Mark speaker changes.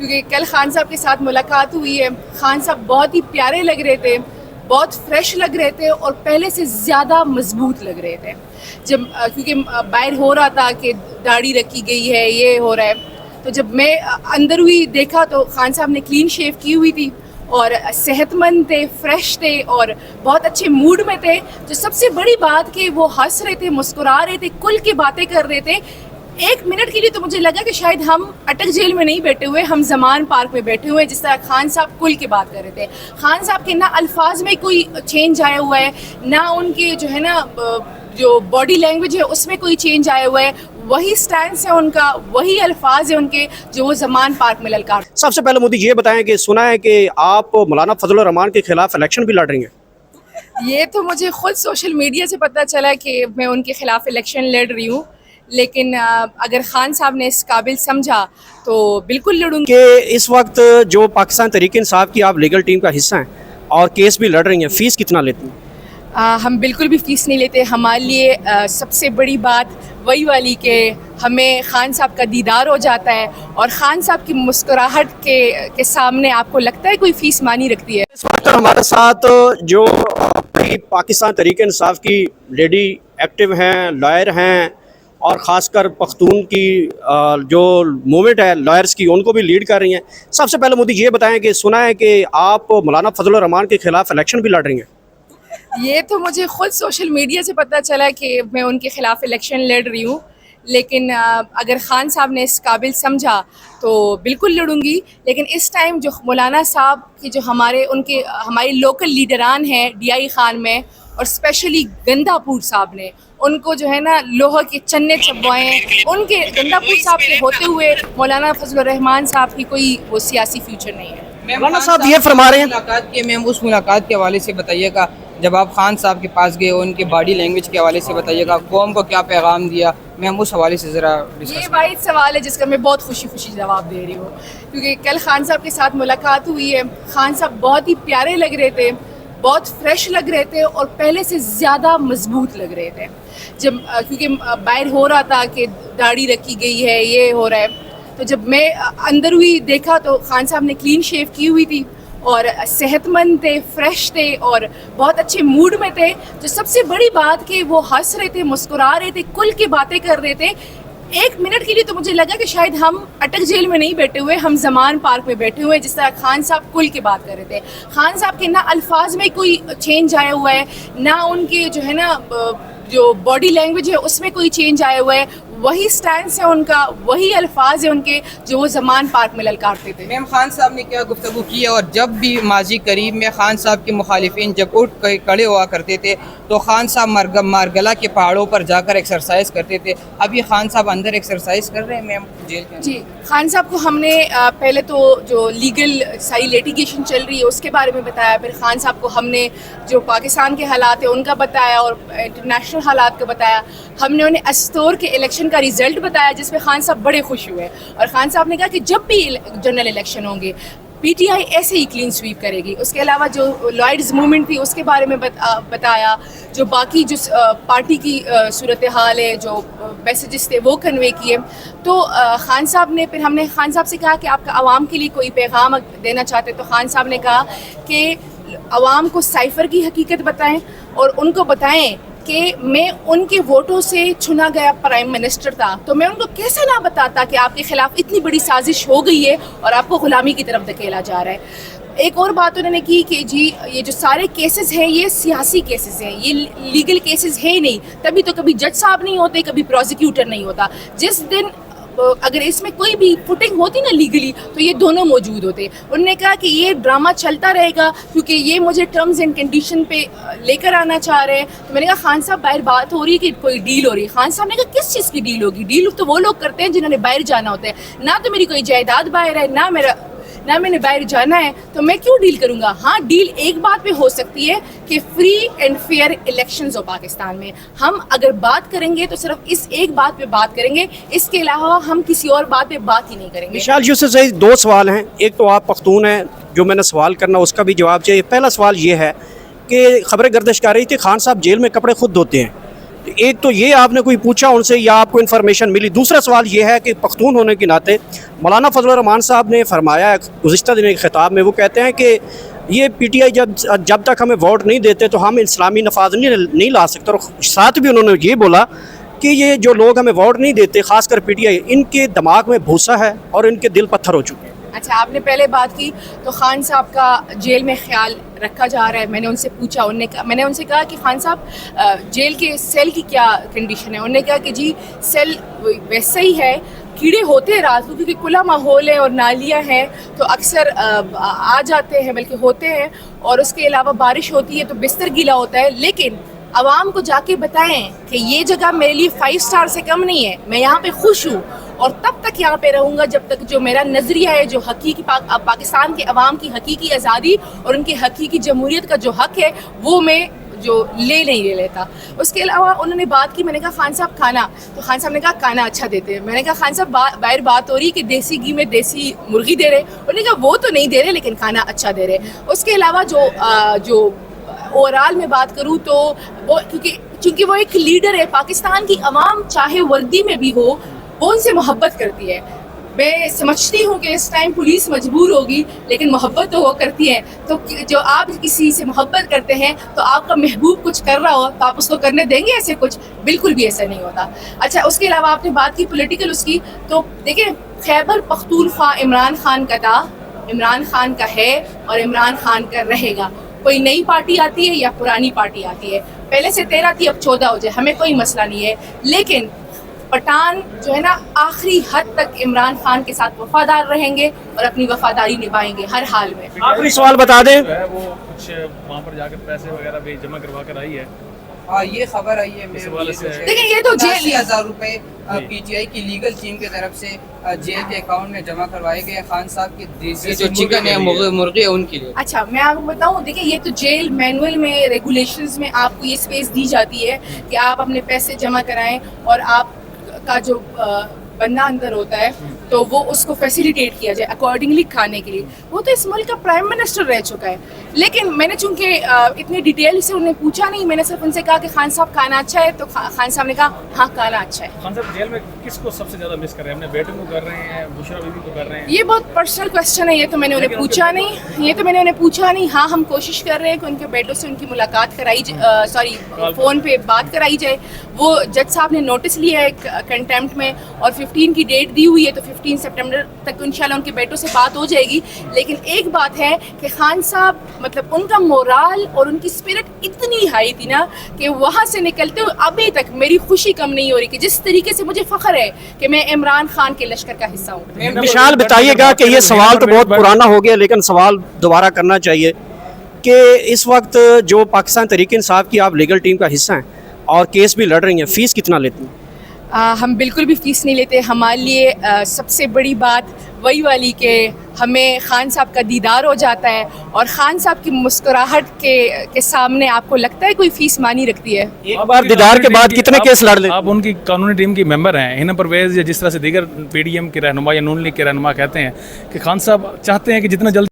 Speaker 1: کیونکہ کل خان صاحب کے ساتھ ملاقات ہوئی ہے. خان صاحب بہت ہی پیارے لگ رہے تھے, بہت فریش لگ رہے تھے اور پہلے سے زیادہ مضبوط لگ رہے تھے. جب کیونکہ باہر ہو رہا تھا کہ داڑھی رکھی گئی ہے, یہ ہو رہا ہے, تو جب میں اندر ہوئی دیکھا تو خان صاحب نے کلین شیو کی ہوئی تھی اور صحت مند تھے, فریش تھے اور بہت اچھے موڈ میں تھے. جو سب سے بڑی بات کہ وہ ہنس رہے تھے, مسکرا رہے تھے, کھل کے باتیں کر رہے تھے. ایک منٹ کے لیے تو مجھے لگا کہ شاید ہم اٹک جیل میں نہیں بیٹھے ہوئے, ہم زمان پارک میں بیٹھے ہوئے, جس طرح خان صاحب کھل کے بات کر رہے تھے. خان صاحب کے نہ الفاظ میں کوئی چینج آیا ہوا ہے, نہ ان کے جو ہے نا جو باڈی لینگویج ہے اس میں کوئی چینج آیا ہوا ہے. وہی سٹینس ہے ان کا, وہی الفاظ ہیں ان کے جو وہ زمان پارک میں للکار.
Speaker 2: سب سے پہلے مودی یہ بتائیں کہ سنا ہے کہ آپ مولانا فضل الرحمان کے خلاف الیکشن بھی لڑ رہی ہیں.
Speaker 1: یہ تو مجھے خود سوشل میڈیا سے پتہ چلا کہ میں ان کے خلاف الیکشن لڑ رہی ہوں, لیکن اگر خان صاحب نے اس قابل سمجھا تو بالکل لڑوں گی.
Speaker 2: کہ اس وقت جو پاکستان تحریک انصاف کی آپ لیگل ٹیم کا حصہ ہیں اور کیس بھی لڑ رہی ہیں, فیس کتنا لیتی ہیں؟
Speaker 1: ہم بالکل بھی فیس نہیں لیتے. ہمارے لیے سب سے بڑی بات وہی والی کہ ہمیں خان صاحب کا دیدار ہو جاتا ہے اور خان صاحب کی مسکراہٹ کے سامنے آپ کو لگتا ہے کوئی فیس مانی رکھتی ہے.
Speaker 2: اس وقت ہمارے ساتھ جو پاکستان تحریک انصاف کی لیڈی ایکٹیو ہیں, لائر ہیں, اور خاص کر پختون کی جو موومنٹ ہے لائرز کی, ان کو بھی لیڈ کر رہی ہیں. سب سے پہلے مودی یہ بتائیں کہ سنا ہے کہ آپ مولانا فضل الرحمان کے خلاف الیکشن بھی لڑ رہی ہیں.
Speaker 1: یہ تو مجھے خود سوشل میڈیا سے پتہ چلا کہ میں ان کے خلاف الیکشن لڑ رہی ہوں, لیکن اگر خان صاحب نے اس قابل سمجھا تو بالکل لڑوں گی. لیکن اس ٹائم جو مولانا صاحب کی جو ہمارے لوکل لیڈران ہیں ڈی آئی خان میں, اور اسپیشلی گندا پور صاحب نے ان کو جو ہے نا لوہے کے چنے چبوائے ہیں. ان کے گندا پور صاحب کے ہوتے ہوئے مولانا فضل الرحمان صاحب کی کوئی وہ سیاسی فیوچر نہیں ہے.
Speaker 2: مولانا صاحب یہ فرما رہے ہیں,
Speaker 3: میم اس ملاقات کے حوالے سے بتائیے گا, جب آپ خان صاحب کے پاس گئے ان کے باڈی لینگویج کے حوالے سے بتائیے گا, قوم کو کیا پیغام دیا, میم اس حوالے سے ذرا
Speaker 1: یہ واحد سوال ہے جس کا میں بہت خوشی جواب دے رہی ہوں. کیونکہ کل خان صاحب کے ساتھ ملاقات ہوئی ہے. خان صاحب بہت ہی پیارے لگ رہے تھے, بہت فریش لگ رہے تھے اور پہلے سے زیادہ مضبوط لگ رہے تھے. جب کیونکہ باہر ہو رہا تھا کہ داڑھی رکھی گئی ہے, یہ ہو رہا ہے, تو جب میں اندر ہوئی دیکھا تو خان صاحب نے کلین شیو کی ہوئی تھی اور صحت مند تھے, فریش تھے اور بہت اچھے موڈ میں تھے. جو سب سے بڑی بات کہ وہ ہنس رہے تھے, مسکرا رہے تھے, کھل کے باتیں کر رہے تھے. ایک منٹ کے لیے تو مجھے لگا کہ شاید ہم اٹک جیل میں نہیں بیٹھے ہوئے, ہم زمان پارک میں بیٹھے ہوئے, جس طرح خان صاحب کھل کے بات کر رہے تھے. خان صاحب کے نہ الفاظ میں کوئی چینج آیا ہوا ہے, نہ ان کے جو ہے نا جو باڈی لینگویج ہے اس میں کوئی چینج آیا ہوا ہے. وہی سٹینس ہے ان کا, وہی الفاظ ہیں ان کے جو وہ زمان پارک میں للکارتے تھے.
Speaker 3: میم خان صاحب نے کیا گفتگو کی ہے, اور جب بھی ماضی قریب میں خان صاحب کے مخالفین جب اٹھ کے کھڑے ہوا کرتے تھے تو خان صاحب مارگلا کے پہاڑوں پر جا کر ایکسرسائز کرتے تھے. ابھی خان صاحب اندر ایکسرسائز کر رہے ہیں میم جیل کے؟
Speaker 1: جی, خان صاحب کو ہم نے پہلے تو جو لیگل ساری لیٹیگیشن چل رہی ہے اس کے بارے میں بتایا, پھر خان صاحب کو ہم نے جو پاکستان کے حالات ہیں ان کا بتایا اور انٹرنیشنل حالات کا بتایا. ہم نے انہیں استور کے الیکشن کا رزلٹ بتایا جس میں خان صاحب بڑے خوش ہوئے, اور خان صاحب نے کہا کہ جب بھی جنرل الیکشن ہوں گے پی ٹی آئی ایسے ہی کلین سویپ کرے گی. اس کے علاوہ جو لائرز موومنٹ تھی اس کے بارے میں بتایا, جو باقی جو پارٹی کی صورتحال ہے, جو میسیجز تھے وہ کنوے کیے. تو خان صاحب نے پھر ہم نے خان صاحب سے کہا کہ آپ کا عوام کے لیے کوئی پیغام دینا چاہتے, تو خان صاحب نے کہا کہ عوام کو سائفر کی حقیقت بتائیں اور ان کو بتائیں کہ میں ان کے ووٹوں سے چنا گیا پرائم منسٹر تھا, تو میں ان کو کیسے نہ بتاتا کہ آپ کے خلاف اتنی بڑی سازش ہو گئی ہے اور آپ کو غلامی کی طرف دھکیلا جا رہا ہے. ایک اور بات انہوں نے کی کہ جی یہ جو سارے کیسز ہیں یہ سیاسی کیسز ہیں, یہ لیگل کیسز ہے نہیں, تبھی تو کبھی جج صاحب نہیں ہوتے, کبھی پروسیکیوٹر نہیں ہوتا. جس دن اگر اس میں کوئی بھی فوٹنگ ہوتی نا لیگلی تو یہ دونوں موجود ہوتے. انہوں نے کہا کہ یہ ڈرامہ چلتا رہے گا کیونکہ یہ مجھے ٹرمز اینڈ کنڈیشن پہ لے کر آنا چاہ رہے ہیں. تو میں نے کہا خان صاحب باہر بات ہو رہی ہے کہ کوئی ڈیل ہو رہی ہے. خان صاحب نے کہا کس چیز کی ڈیل ہوگی, ڈیل تو وہ لوگ کرتے ہیں جنہوں نے باہر جانا ہوتا ہے, نہ تو میری کوئی جائیداد باہر ہے, نہ میں نے باہر جانا ہے, تو میں کیوں ڈیل کروں گا. ہاں ڈیل ایک بات پہ ہو سکتی ہے کہ فری اینڈ فیئر الیکشنز ہو پاکستان میں. ہم اگر بات کریں گے تو صرف اس ایک بات پہ بات کریں گے, اس کے علاوہ ہم کسی اور بات پہ بات ہی نہیں کریں گے.
Speaker 2: وشال یوسف سے دو سوال ہیں. ایک تو آپ پختون ہیں, جو میں نے سوال کرنا اس کا بھی جواب چاہیے. پہلا سوال یہ ہے کہ خبریں گردش کر رہی تھی خان صاحب جیل میں کپڑے خود دھوتے ہیں, ایک تو یہ آپ نے کوئی پوچھا ان سے یا آپ کو انفارمیشن ملی؟ دوسرا سوال یہ ہے کہ پختون ہونے کے ناطے مولانا فضل الرحمان صاحب نے فرمایا گزشتہ دن ایک خطاب میں، وہ کہتے ہیں کہ یہ پی ٹی آئی جب تک ہمیں ووٹ نہیں دیتے تو ہم اسلامی نفاذ نہیں لا سکتے، اور ساتھ بھی انہوں نے یہ بولا کہ یہ جو لوگ ہمیں ووٹ نہیں دیتے خاص کر پی ٹی آئی، ان کے دماغ میں بھوسا ہے اور ان کے دل پتھر ہو چکے ہیں۔
Speaker 1: اچھا، آپ نے پہلے بات کی تو خان صاحب کا جیل میں خیال رکھا جا رہا ہے، میں نے ان سے پوچھا، میں نے ان سے کہا کہ خان صاحب جیل کے سیل کی کیا کنڈیشن ہے؟ انہوں نے کہا کہ جی سیل ویسا ہی ہے، کیڑے ہوتے ہیں رات کو کیونکہ کھلا ماحول ہے اور نالیاں ہیں تو اکثر آ جاتے ہیں، بلکہ ہوتے ہیں، اور اس کے علاوہ بارش ہوتی ہے تو بستر گیلا ہوتا ہے، لیکن عوام کو جا کے بتائیں کہ یہ جگہ میرے لیے 5 اسٹار سے کم نہیں ہے، میں یہاں پہ خوش ہوں اور تب تک یہاں پہ رہوں گا جب تک جو میرا نظریہ ہے، جو حقیقی پاکستان کے عوام کی حقیقی آزادی اور ان کی حقیقی جمہوریت کا جو حق ہے وہ میں جو نہیں لے لیتا۔ اس کے علاوہ انہوں نے بات کی، میں نے کہا خان صاحب کھانا، تو خان صاحب نے کہا کھانا اچھا دیتے ہیں۔ میں نے کہا خان صاحب باہر بات ہو رہی کہ دیسی گھی میں دیسی مرغی دے رہے، انہوں نے کہا وہ تو نہیں دے رہے لیکن کھانا اچھا دے رہے۔ اس کے علاوہ جو اوورال میں بات کروں تو وہ چونکہ وہ ایک لیڈر ہے، پاکستان کی عوام چاہے وردی میں بھی ہو وہ ان سے محبت کرتی ہے۔ میں سمجھتی ہوں کہ اس ٹائم پولیس مجبور ہوگی لیکن محبت تو وہ کرتی ہے، تو جو آپ کسی سے محبت کرتے ہیں تو آپ کا محبوب کچھ کر رہا ہو تو آپ اس کو کرنے دیں گے ایسے؟ کچھ بالکل بھی ایسا نہیں ہوتا۔ اچھا، اس کے علاوہ آپ نے بات کی پولیٹیکل اس کی، تو دیکھیں خیبر پختونخوا عمران خان کا تھا، عمران خان کا ہے اور عمران خان کا رہے گا۔ کوئی نئی پارٹی آتی ہے یا پرانی پارٹی آتی ہے، پہلے سے 13 تھی اب 14 ہو جائے، ہمیں کوئی مسئلہ نہیں ہے، لیکن پٹھان جو ہے نا آخری حد تک عمران خان کے ساتھ وفادار رہیں گے اور اپنی وفاداری نبھائیں گے ہر حال میں۔
Speaker 2: آخری سوال بتا دیں،
Speaker 4: وہ کچھ وہاں پر جا کر پیسے وغیرہ بھی جمع کروا کر آئی ہے،
Speaker 3: یہ خبر آئی ہے
Speaker 1: دیکھیں یہ تو جیل
Speaker 3: 80,000 روپے پی ٹی آئی کی لیگل ٹیم کی طرف سے جیل کے اکاؤنٹ میں جمع کروائے گئے خان صاحب کی دیسی جو چکن ہے مرغی ہے ان کے لیے۔
Speaker 1: اچھا، میں آپ کو بتاؤں، دیکھیں یہ تو جیل مینول میں ریگولیشنز میں آپ کو یہ اسپیس دی جاتی ہے کہ آپ اپنے پیسے جمع کرائیں اور آپ کا جو بندہ اندر ہوتا ہے تو وہ اس کو فیسیلیٹیٹ کیا جائے اکارڈنگلی کھانے کے لیے۔ وہ تو اس ملک کا پرائم منسٹر رہ چکا ہے، لیکن میں نے چونکہ اتنی ڈیٹیل سے انہیں پوچھا نہیں، میں نے صرف ان سے کہا کہ خان صاحب کھانا اچھا ہے، تو خان صاحب نے کہا ہاں کھانا اچھا ہے۔
Speaker 4: خان صاحب جیل میں کس کو سب سے زیادہ مس کر رہے ہیں؟ اپنے بیٹے کو کر رہے ہیں، بشرا بیوی کو کر رہے ہیں؟
Speaker 1: یہ بہت پرسنل کویسچن ہے، یہ تو میں نے انہیں پوچھا نہیں، ہاں ہم کوشش کر رہے ہیں کہ ان کے بیٹوں سے ان کی ملاقات کرائی فون پہ بات کرائی جائے۔ وہ جج صاحب نے نوٹس لیا ہے کنٹیمپٹ میں اور 15 کی ڈیٹ دی ہوئی ہے، تو 15 سپٹمبر تک انشاءاللہ ان کے بیٹوں سے بات ہو جائے گی۔ لیکن ایک بات ہے کہ خان صاحب مطلب ان کا مورال اور ان کی اسپرٹ اتنی ہائی تھی نا کہ وہاں سے نکلتے ہوئے ابھی تک میری خوشی کم نہیں ہو رہی کہ جس طریقے سے مجھے فخر ہے کہ میں عمران خان کے لشکر کا حصہ ہوں۔
Speaker 2: مشال بتائیے گا کہ یہ سوال تو بہت پرانا ہو گیا لیکن سوال دوبارہ کرنا چاہیے کہ اس وقت جو پاکستان تحریک انصاف کی آپ لیگل ٹیم کا حصہ ہیں اور کیس بھی لڑ رہی ہیں، فیس کتنا لیتی ہیں؟
Speaker 1: ہم بالکل بھی فیس نہیں لیتے۔ ہمارے لیے سب سے بڑی بات وہی والی کہ ہمیں خان صاحب کا دیدار ہو جاتا ہے اور خان صاحب کی مسکراہٹ کے سامنے آپ کو لگتا ہے کوئی فیس مانی رکھتی ہے؟
Speaker 2: ایک بار دیدار کے بعد کتنے کیس لڑ لیتے؟
Speaker 4: آپ ان کی قانونی ٹیم کی ممبر ہیں، ہنا پرویز یا جس طرح سے دیگر پی ڈی ایم کے رہنما یا نون لیگ کے رہنما کہتے ہیں کہ خان صاحب چاہتے ہیں کہ جتنا جلد